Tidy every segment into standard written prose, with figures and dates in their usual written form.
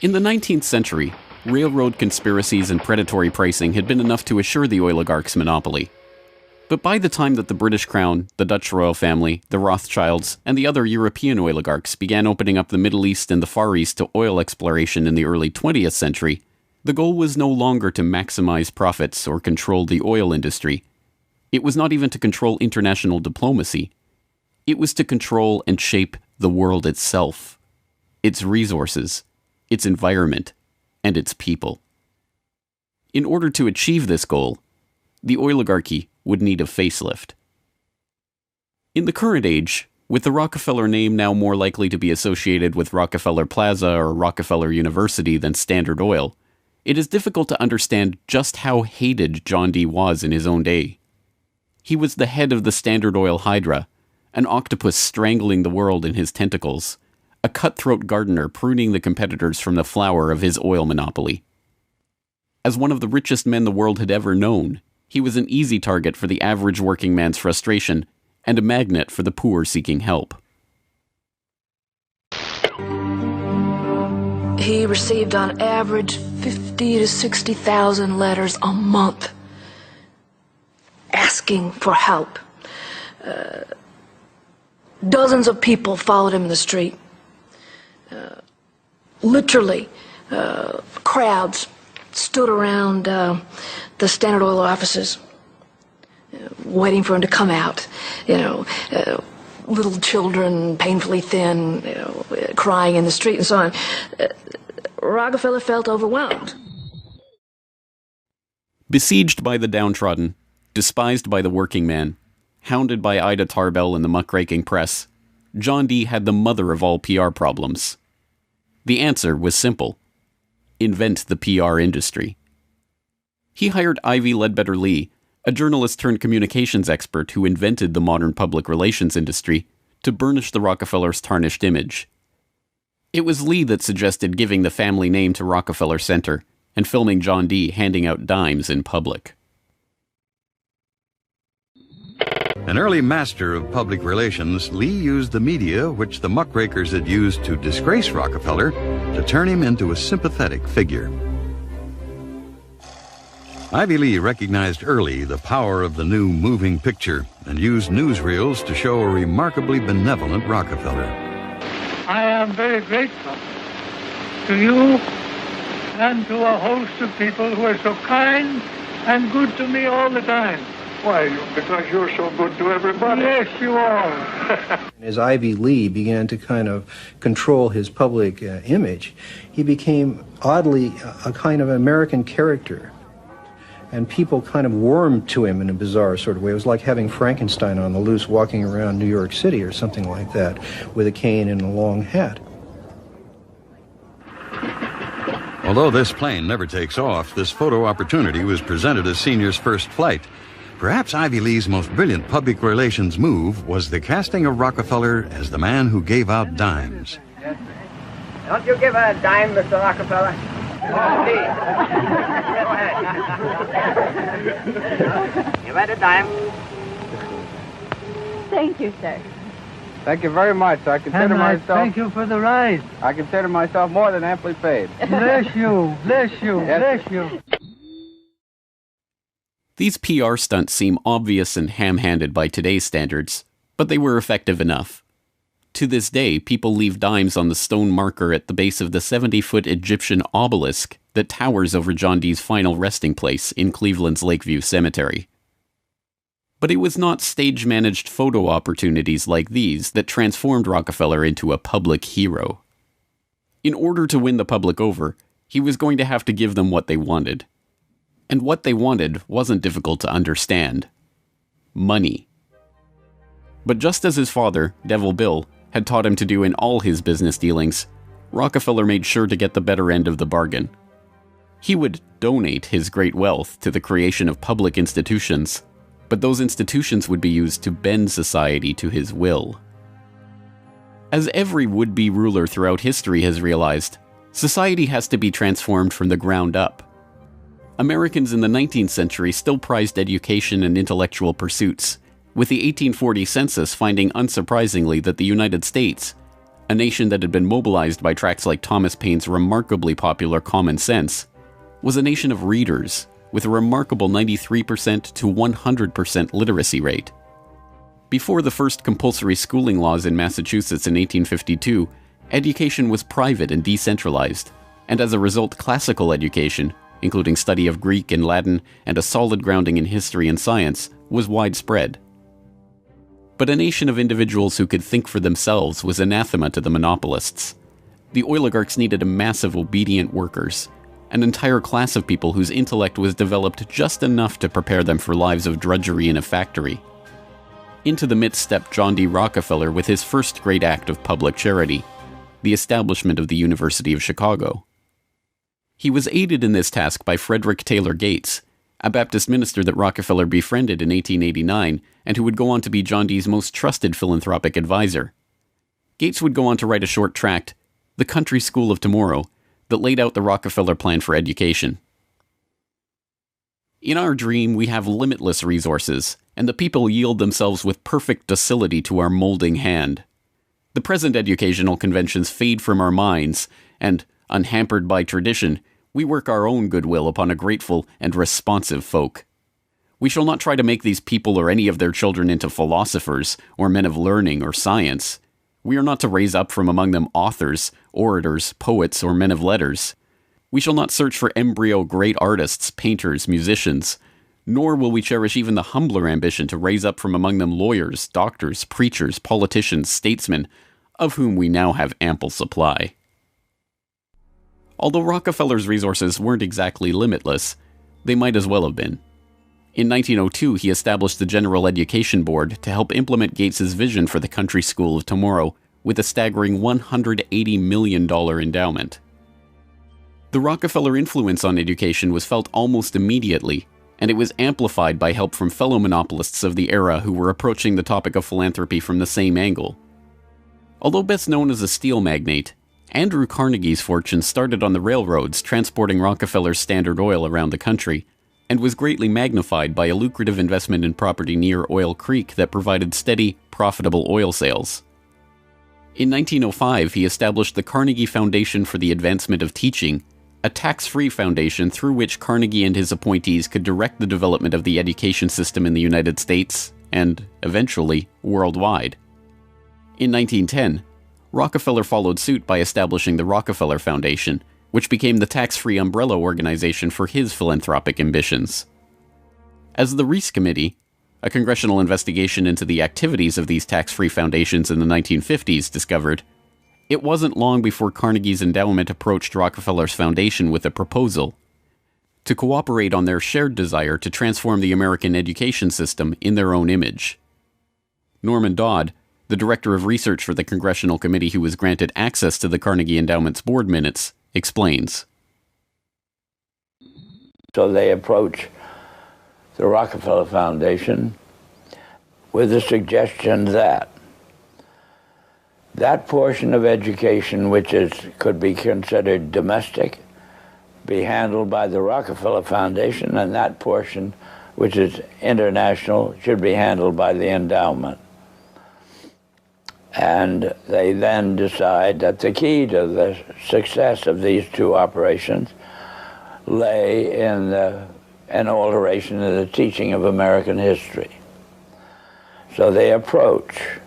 In the 19th century, railroad conspiracies and predatory pricing had been enough to assure the oligarchs' monopoly. But by the time that the British Crown, the Dutch royal family, the Rothschilds, and the other European oligarchs began opening up the Middle East and the Far East to oil exploration in the early 20th century, the goal was no longer to maximize profits or control the oil industry. It was not even to control international diplomacy. It was to control and shape the world itself, its resources, its environment, and its people. In order to achieve this goal, the oligarchy would need a facelift. In the current age, with the Rockefeller name now more likely to be associated with Rockefeller Plaza or Rockefeller University than Standard Oil, it is difficult to understand just how hated John D. was in his own day. He was the head of the Standard Oil Hydra, an octopus strangling the world in his tentacles, a cutthroat gardener pruning the competitors from the flower of his oil monopoly. As one of the richest men the world had ever known, he was an easy target for the average working man's frustration and a magnet for the poor seeking help. He received on average 50 to 60,000 letters a month asking for help. Dozens of people followed him in the street. Literally, crowds stood around the Standard Oil offices, waiting for him to come out. Little children, painfully thin, crying in the street and so on. Rockefeller felt overwhelmed. Besieged by the downtrodden, despised by the working man, hounded by Ida Tarbell and the muckraking press, John D. had the mother of all PR problems. The answer was simple: invent the PR industry. He hired Ivy Ledbetter Lee, a journalist turned communications expert who invented the modern public relations industry, to burnish the Rockefellers' tarnished image. It was Lee that suggested giving the family name to Rockefeller Center and filming John D. handing out dimes in public. An early master of public relations, Lee used the media which the muckrakers had used to disgrace Rockefeller to turn him into a sympathetic figure. Ivy Lee recognized early the power of the new moving picture and used newsreels to show a remarkably benevolent Rockefeller. I am very grateful to you and to a host of people who are so kind and good to me all the time. Why, because you're so good to everybody. Yes, you are. As Ivy Lee began to kind of control his public image, he became oddly a kind of American character. And people kind of warmed to him in a bizarre sort of way. It was like having Frankenstein on the loose walking around New York City or something like that, with a cane and a long hat. Although this plane never takes off, this photo opportunity was presented as Senior's first flight. Perhaps Ivy Lee's most brilliant public relations move was the casting of Rockefeller as the man who gave out dimes. Don't you give a dime, Mr. Rockefeller? Please. Go ahead. Give her a dime. Thank you, sir. Thank you very much. I consider myself... Thank you for the ride. I consider myself more than amply paid. Bless you, bless you, Yes. bless you. These PR stunts seem obvious and ham-handed by today's standards, but they were effective enough. To this day, people leave dimes on the stone marker at the base of the 70-foot Egyptian obelisk that towers over John D's final resting place in Cleveland's Lakeview Cemetery. But it was not stage-managed photo opportunities like these that transformed Rockefeller into a public hero. In order to win the public over, he was going to have to give them what they wanted. And what they wanted wasn't difficult to understand. Money. But just as his father, Devil Bill, had taught him to do in all his business dealings, Rockefeller made sure to get the better end of the bargain. He would donate his great wealth to the creation of public institutions, but those institutions would be used to bend society to his will. As every would-be ruler throughout history has realized, society has to be transformed from the ground up. Americans in the 19th century still prized education and intellectual pursuits, with the 1840 census finding unsurprisingly that the United States, a nation that had been mobilized by tracts like Thomas Paine's remarkably popular Common Sense, was a nation of readers with a remarkable 93% to 100% literacy rate. Before the first compulsory schooling laws in Massachusetts in 1852, education was private and decentralized, and as a result, classical education, including study of Greek and Latin and a solid grounding in history and science, was widespread. But a nation of individuals who could think for themselves was anathema to the monopolists. The oligarchs needed a mass of obedient workers, an entire class of people whose intellect was developed just enough to prepare them for lives of drudgery in a factory. Into the midst stepped John D. Rockefeller with his first great act of public charity, the establishment of the University of Chicago. He was aided in this task by Frederick Taylor Gates, a Baptist minister that Rockefeller befriended in 1889 and who would go on to be John D.'s most trusted philanthropic advisor. Gates would go on to write a short tract, The Country School of Tomorrow, that laid out the Rockefeller plan for education. In our dream, we have limitless resources, and the people yield themselves with perfect docility to our molding hand. The present educational conventions fade from our minds, and, unhampered by tradition, we work our own goodwill upon a grateful and responsive folk. We shall not try to make these people or any of their children into philosophers, or men of learning or science. We are not to raise up from among them authors, orators, poets, or men of letters. We shall not search for embryo great artists, painters, musicians, nor will we cherish even the humbler ambition to raise up from among them lawyers, doctors, preachers, politicians, statesmen, of whom we now have ample supply. Although Rockefeller's resources weren't exactly limitless, they might as well have been. In 1902, he established the General Education Board to help implement Gates's vision for the country school of tomorrow with a staggering $180 million endowment. The Rockefeller influence on education was felt almost immediately, and it was amplified by help from fellow monopolists of the era who were approaching the topic of philanthropy from the same angle. Although best known as a steel magnate, Andrew Carnegie's fortune started on the railroads transporting Rockefeller's Standard Oil around the country, and was greatly magnified by a lucrative investment in property near Oil Creek that provided steady, profitable oil sales. In 1905, he established the Carnegie Foundation for the Advancement of Teaching, a tax-free foundation through which Carnegie and his appointees could direct the development of the education system in the United States, and, eventually, worldwide. In 1910, Rockefeller followed suit by establishing the Rockefeller Foundation, which became the tax-free umbrella organization for his philanthropic ambitions. As the Reese Committee, a congressional investigation into the activities of these tax-free foundations in the 1950s, discovered, it wasn't long before Carnegie's endowment approached Rockefeller's foundation with a proposal to cooperate on their shared desire to transform the American education system in their own image. Norman Dodd, the director of research for the congressional committee who was granted access to the Carnegie Endowment's board minutes, explains. So they approach the Rockefeller Foundation with the suggestion that that portion of education which could be considered domestic be handled by the Rockefeller Foundation, and that portion which is international should be handled by the endowment. And they then decide that the key to the success of these two operations lay in an alteration of the teaching of American history. So they approach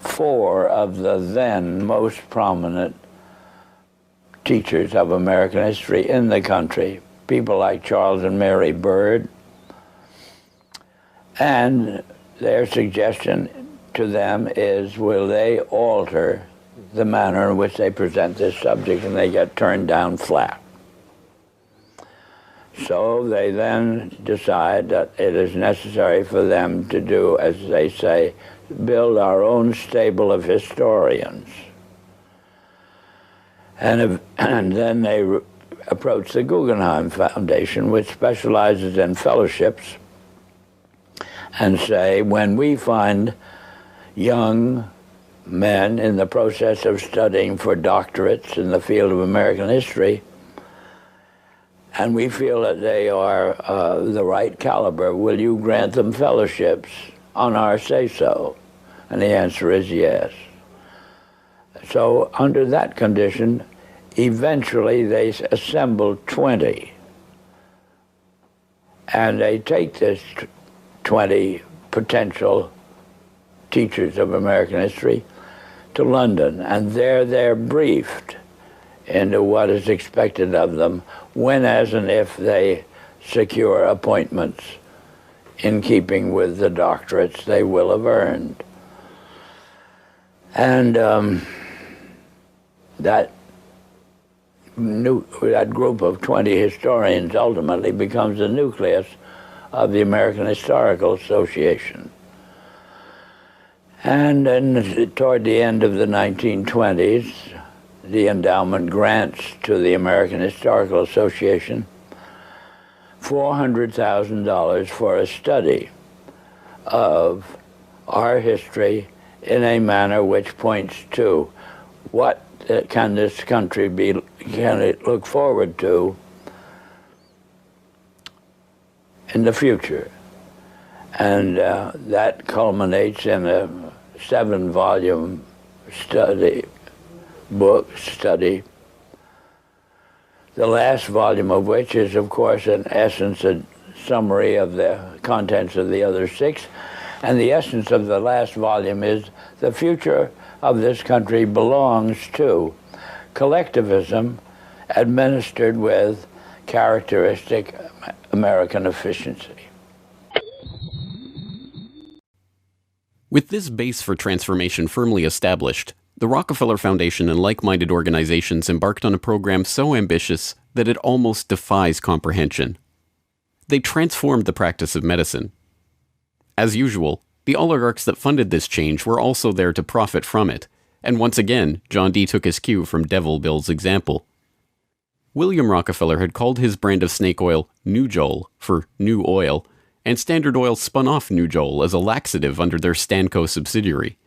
four of the then most prominent teachers of American history in the country, people like Charles and Mary Bird, and their suggestion to them is, will they alter the manner in which they present this subject, and they get turned down flat. So they then decide that it is necessary for them to do, as they say, build our own stable of historians. And then they approach the Guggenheim Foundation, which specializes in fellowships, and say, when we find young men in the process of studying for doctorates in the field of American history, and we feel that they are the right caliber, will you grant them fellowships on our say-so? And the answer is yes. So under that condition, eventually they assemble 20. And they take this 20 potential teachers of American history to London, and there they're briefed into what is expected of them when, as and if they secure appointments in keeping with the doctorates they will have earned. And that group of 20 historians ultimately becomes the nucleus of the American Historical Association. And then toward the end of the 1920s, the endowment grants to the American Historical Association $400,000 for a study of our history in a manner which points to what can this country can it look forward to in the future. And that culminates in a 7-volume study, the last volume of which is, of course, in essence a summary of the contents of the other 6. And the essence of the last volume is the future of this country belongs to collectivism administered with characteristic American efficiency. With this base for transformation firmly established, the Rockefeller Foundation and like-minded organizations embarked on a program so ambitious that it almost defies comprehension. They transformed the practice of medicine. As usual, the oligarchs that funded this change were also there to profit from it, and once again, John D. took his cue from Devil Bill's example. William Rockefeller had called his brand of snake oil Nujol for new oil, and Standard Oil spun off Nujol as a laxative under their Stanco subsidiary.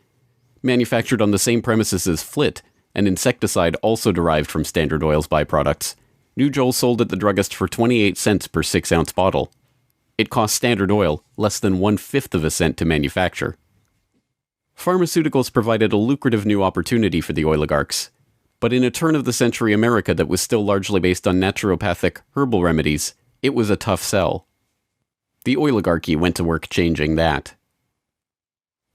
Manufactured on the same premises as Flit, an insecticide also derived from Standard Oil's byproducts, Nujol sold at the druggist for 28 cents per 6-ounce bottle. It cost Standard Oil less than 1/5 of a cent to manufacture. Pharmaceuticals provided a lucrative new opportunity for the oligarchs, but in a turn-of-the-century America that was still largely based on naturopathic, herbal remedies, it was a tough sell. The oligarchy went to work changing that.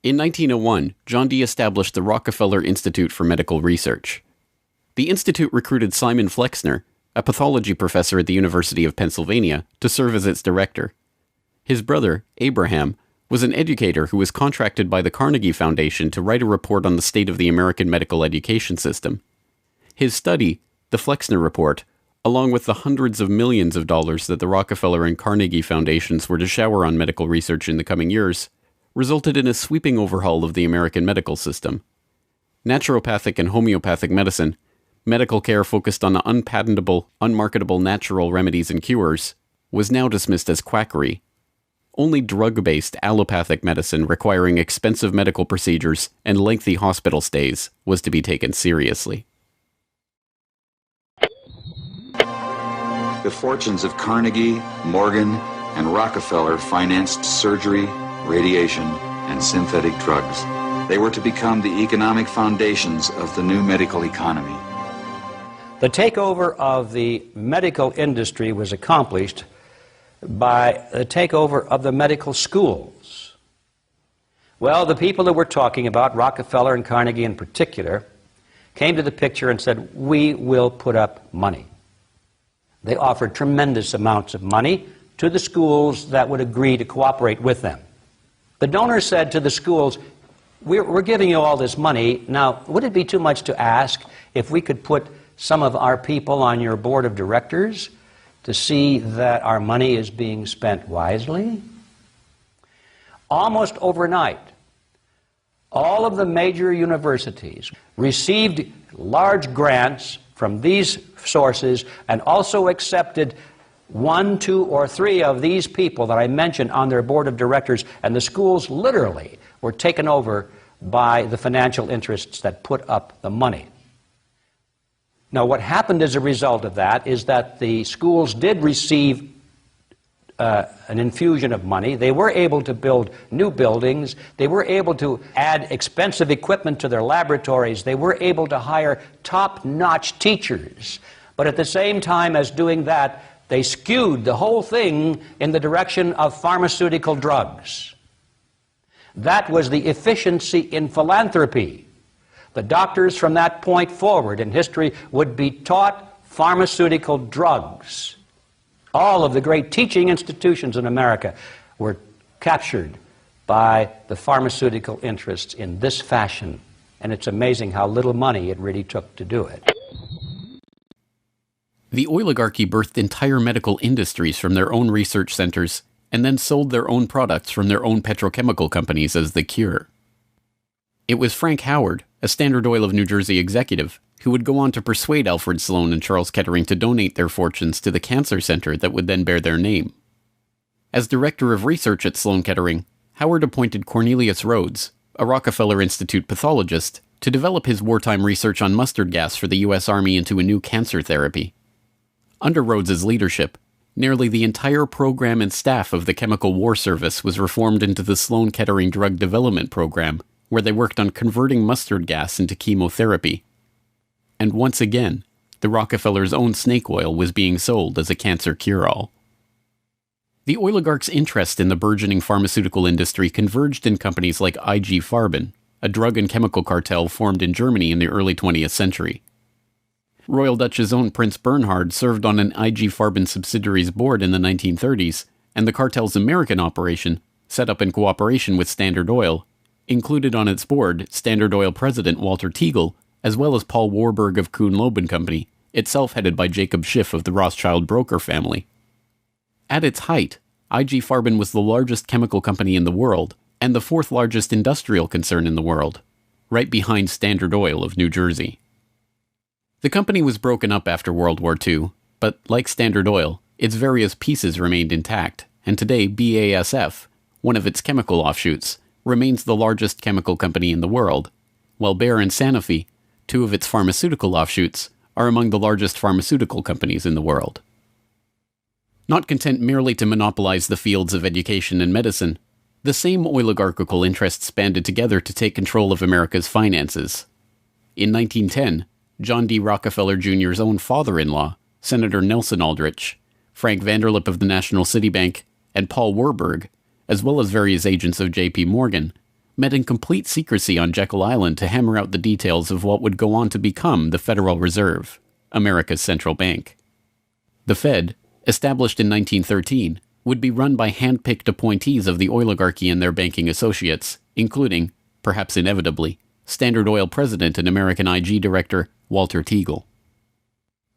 In 1901, John D. established the Rockefeller Institute for Medical Research. The institute recruited Simon Flexner, a pathology professor at the University of Pennsylvania, to serve as its director. His brother, Abraham, was an educator who was contracted by the Carnegie Foundation to write a report on the state of the American medical education system. His study, the Flexner Report, along with the hundreds of millions of dollars that the Rockefeller and Carnegie Foundations were to shower on medical research in the coming years, resulted in a sweeping overhaul of the American medical system. Naturopathic and homeopathic medicine, medical care focused on unpatentable, unmarketable natural remedies and cures, was now dismissed as quackery. Only drug-based allopathic medicine requiring expensive medical procedures and lengthy hospital stays was to be taken seriously. The fortunes of Carnegie, Morgan, and Rockefeller financed surgery, radiation, and synthetic drugs. They were to become the economic foundations of the new medical economy. The takeover of the medical industry was accomplished by the takeover of the medical schools. Well, the people that we're talking about, Rockefeller and Carnegie in particular, came to the picture and said, we will put up money. They offered tremendous amounts of money to the schools that would agree to cooperate with them. The donors said to the schools, we're giving you all this money. Now, would it be too much to ask if we could put some of our people on your board of directors to see that our money is being spent wisely? Almost overnight, all of the major universities received large grants from these sources and also accepted 1, 2, or 3 of these people that I mentioned on their board of directors, and the schools literally were taken over by the financial interests that put up the money. Now, what happened as a result of that is that the schools did receive an infusion of money. They were able to build new buildings. They were able to add expensive equipment to their laboratories. They were able to hire top-notch teachers. But at the same time as doing that, they skewed the whole thing in the direction of pharmaceutical drugs. That was the efficiency in philanthropy. The doctors from that point forward in history would be taught pharmaceutical drugs. All of the great teaching institutions in America were captured by the pharmaceutical interests in this fashion. And it's amazing how little money it really took to do it. The oligarchy birthed entire medical industries from their own research centers and then sold their own products from their own petrochemical companies as the cure. It was Frank Howard, a Standard Oil of New Jersey executive, who would go on to persuade Alfred Sloan and Charles Kettering to donate their fortunes to the cancer center that would then bear their name. As director of research at Sloan Kettering, Howard appointed Cornelius Rhodes, a Rockefeller Institute pathologist, to develop his wartime research on mustard gas for the U.S. Army into a new cancer therapy. Under Rhodes's leadership, nearly the entire program and staff of the Chemical War Service was reformed into the Sloan Kettering Drug Development Program, where they worked on converting mustard gas into chemotherapy. And once again, the Rockefellers' own snake oil was being sold as a cancer cure-all. The oligarchs' interest in the burgeoning pharmaceutical industry converged in companies like IG Farben, a drug and chemical cartel formed in Germany in the early 20th century. Royal Dutch's own Prince Bernhard served on an IG Farben subsidiary's board in the 1930s, and the cartel's American operation, set up in cooperation with Standard Oil, included on its board Standard Oil president Walter Teagle, as well as Paul Warburg of Kuhn-Loeb & Company, itself headed by Jacob Schiff of the Rothschild broker family. At its height, IG Farben was the largest chemical company in the world, and the fourth largest industrial concern in the world, right behind Standard Oil of New Jersey. The company was broken up after World War II, but like Standard Oil, its various pieces remained intact, and today BASF, one of its chemical offshoots, remains the largest chemical company in the world, while Bayer and Sanofi, two of its pharmaceutical offshoots, are among the largest pharmaceutical companies in the world. Not content merely to monopolize the fields of education and medicine, the same oligarchical interests banded together to take control of America's finances. In 1910, John D. Rockefeller Jr.'s own father-in-law, Senator Nelson Aldrich, Frank Vanderlip of the National City Bank, and Paul Warburg, as well as various agents of J.P. Morgan, met in complete secrecy on Jekyll Island to hammer out the details of what would go on to become the Federal Reserve, America's central bank. The Fed, established in 1913, would be run by hand-picked appointees of the oligarchy and their banking associates, including, perhaps inevitably, Standard Oil president and American IG director Walter Teagle.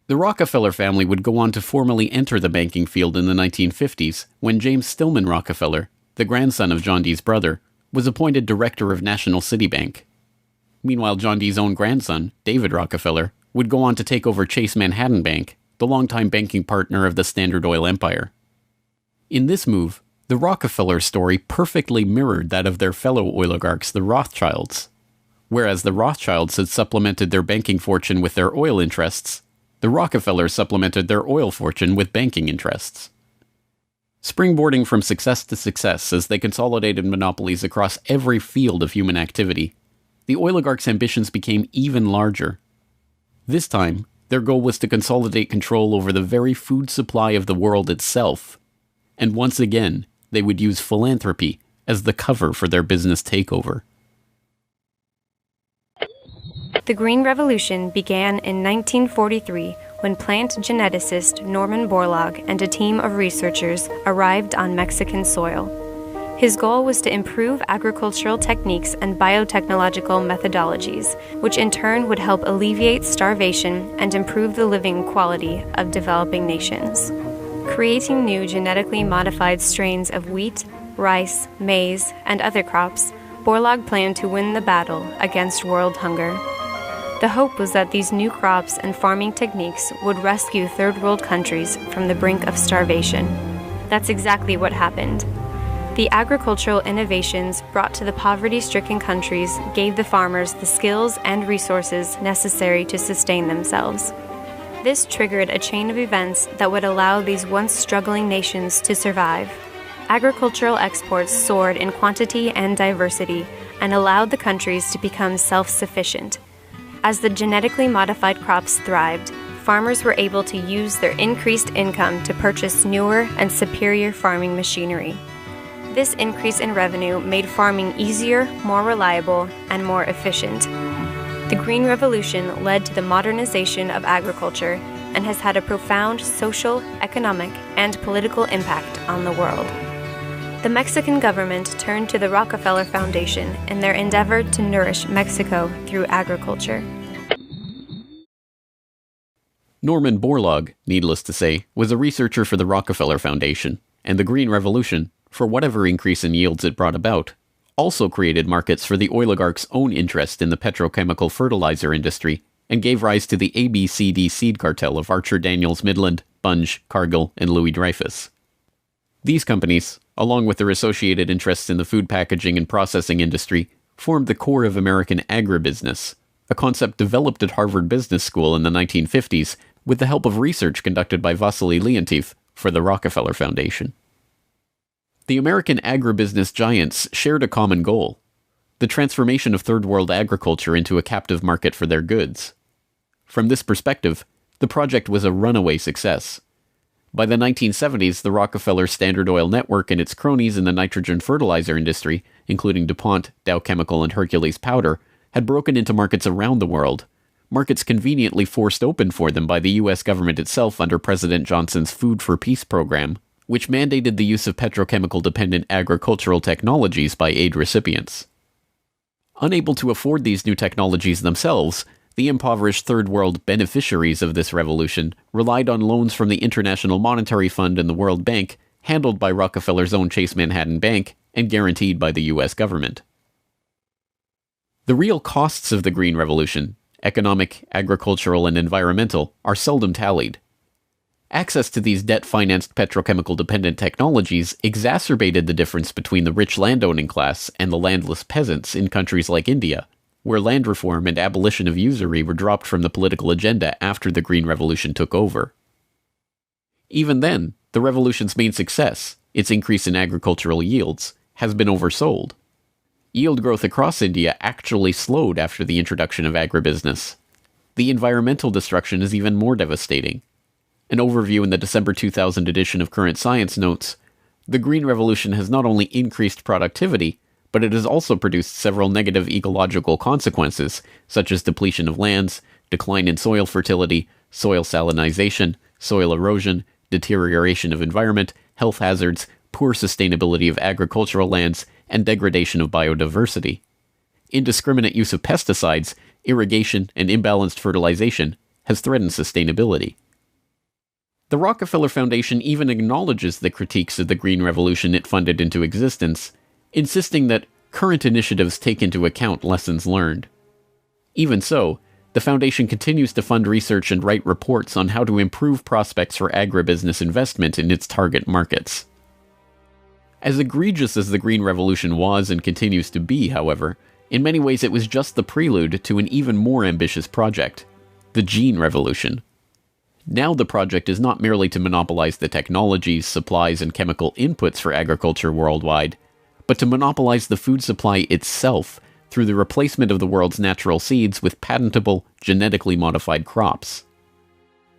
The Rockefeller family would go on to formally enter the banking field in the 1950s when James Stillman Rockefeller, the grandson of John D.'s brother, was appointed director of National City Bank. Meanwhile, John D.'s own grandson, David Rockefeller, would go on to take over Chase Manhattan Bank, the longtime banking partner of the Standard Oil empire. In this move, the Rockefeller story perfectly mirrored that of their fellow oligarchs, the Rothschilds. Whereas the Rothschilds had supplemented their banking fortune with their oil interests, the Rockefellers supplemented their oil fortune with banking interests. Springboarding from success to success as they consolidated monopolies across every field of human activity, the oligarchs' ambitions became even larger. This time, their goal was to consolidate control over the very food supply of the world itself. And once again, they would use philanthropy as the cover for their business takeover. The Green Revolution began in 1943 when plant geneticist Norman Borlaug and a team of researchers arrived on Mexican soil. His goal was to improve agricultural techniques and biotechnological methodologies, which in turn would help alleviate starvation and improve the living quality of developing nations. Creating new genetically modified strains of wheat, rice, maize, and other crops, Borlaug planned to win the battle against world hunger. The hope was that these new crops and farming techniques would rescue third world countries from the brink of starvation. That's exactly what happened. The agricultural innovations brought to the poverty-stricken countries gave the farmers the skills and resources necessary to sustain themselves. This triggered a chain of events that would allow these once struggling nations to survive. Agricultural exports soared in quantity and diversity and allowed the countries to become self-sufficient. As the genetically modified crops thrived, farmers were able to use their increased income to purchase newer and superior farming machinery. This increase in revenue made farming easier, more reliable, and more efficient. The Green Revolution led to the modernization of agriculture and has had a profound social, economic, and political impact on the world. The Mexican government turned to the Rockefeller Foundation in their endeavor to nourish Mexico through agriculture. Norman Borlaug, needless to say, was a researcher for the Rockefeller Foundation, and the Green Revolution, for whatever increase in yields it brought about, also created markets for the oligarchs' own interest in the petrochemical fertilizer industry and gave rise to the ABCD seed cartel of Archer Daniels Midland, Bunge, Cargill, and Louis Dreyfus. These companies, along with their associated interests in the food packaging and processing industry, formed the core of American agribusiness, a concept developed at Harvard Business School in the 1950s with the help of research conducted by Vasily Leontief for the Rockefeller Foundation. The American agribusiness giants shared a common goal: the transformation of Third World agriculture into a captive market for their goods. From this perspective, the project was a runaway success. By the 1970s, the Rockefeller Standard Oil network and its cronies in the nitrogen fertilizer industry, including DuPont, Dow Chemical, and Hercules Powder, had broken into markets around the world, markets conveniently forced open for them by the U.S. government itself under President Johnson's Food for Peace program, which mandated the use of petrochemical-dependent agricultural technologies by aid recipients. Unable to afford these new technologies themselves, the impoverished Third World beneficiaries of this revolution relied on loans from the International Monetary Fund and the World Bank, handled by Rockefeller's own Chase Manhattan Bank and guaranteed by the U.S. government. The real costs of the Green Revolution, economic, agricultural, and environmental, are seldom tallied. Access to these debt-financed petrochemical-dependent technologies exacerbated the difference between the rich landowning class and the landless peasants in countries like India, where land reform and abolition of usury were dropped from the political agenda after the Green Revolution took over. Even then, the revolution's main success, its increase in agricultural yields, has been oversold. Yield growth across India actually slowed after the introduction of agribusiness. The environmental destruction is even more devastating. An overview in the December 2000 edition of Current Science notes, the Green Revolution has not only increased productivity, but it has also produced several negative ecological consequences, such as depletion of lands, decline in soil fertility, soil salinization, soil erosion, deterioration of environment, health hazards, poor sustainability of agricultural lands, and degradation of biodiversity. Indiscriminate use of pesticides, irrigation, and imbalanced fertilization has threatened sustainability. The Rockefeller Foundation even acknowledges the critiques of the Green Revolution it funded into existence, insisting that current initiatives take into account lessons learned. Even so, the Foundation continues to fund research and write reports on how to improve prospects for agribusiness investment in its target markets. As egregious as the Green Revolution was and continues to be, however, in many ways it was just the prelude to an even more ambitious project, the Gene Revolution. Now the project is not merely to monopolize the technologies, supplies, and chemical inputs for agriculture worldwide, but to monopolize the food supply itself through the replacement of the world's natural seeds with patentable, genetically modified crops.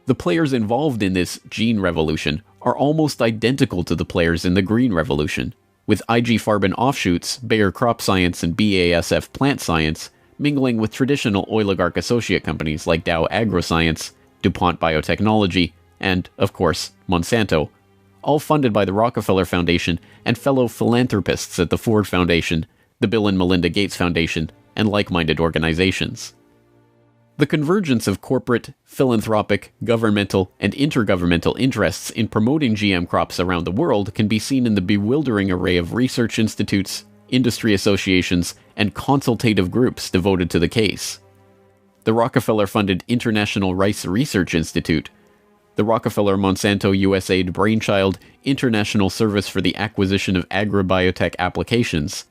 The players involved in this Gene Revolution are almost identical to the players in the Green Revolution, with IG Farben offshoots, Bayer Crop Science and BASF Plant Science, mingling with traditional oligarch associate companies like Dow AgroScience, DuPont Biotechnology, and, of course, Monsanto, all funded by the Rockefeller Foundation and fellow philanthropists at the Ford Foundation, the Bill and Melinda Gates Foundation, and like-minded organizations. The convergence of corporate, philanthropic, governmental, and intergovernmental interests in promoting GM crops around the world can be seen in the bewildering array of research institutes, industry associations, and consultative groups devoted to the case. The Rockefeller-funded International Rice Research Institute, the Rockefeller-Monsanto USAID Brainchild International Service for the Acquisition of Agribiotech Applications,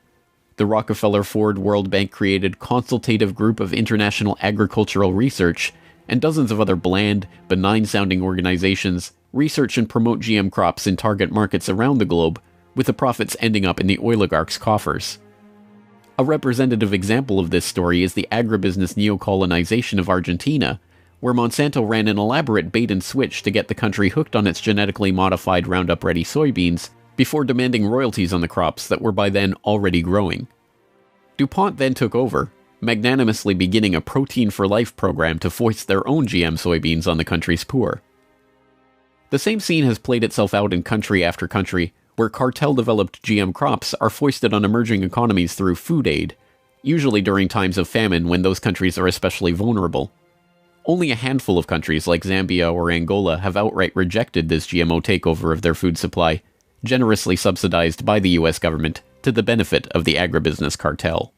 the Rockefeller-Ford World Bank-created Consultative Group of International Agricultural Research, and dozens of other bland, benign-sounding organizations research and promote GM crops in target markets around the globe, with the profits ending up in the oligarchs' coffers. A representative example of this story is the agribusiness neocolonization of Argentina, where Monsanto ran an elaborate bait-and-switch to get the country hooked on its genetically modified Roundup-ready soybeans before demanding royalties on the crops that were by then already growing. DuPont then took over, magnanimously beginning a Protein for Life program to foist their own GM soybeans on the country's poor. The same scene has played itself out in country after country, where cartel-developed GM crops are foisted on emerging economies through food aid, usually during times of famine when those countries are especially vulnerable. Only a handful of countries like Zambia or Angola have outright rejected this GMO takeover of their food supply, generously subsidized by the US government to the benefit of the agribusiness cartel.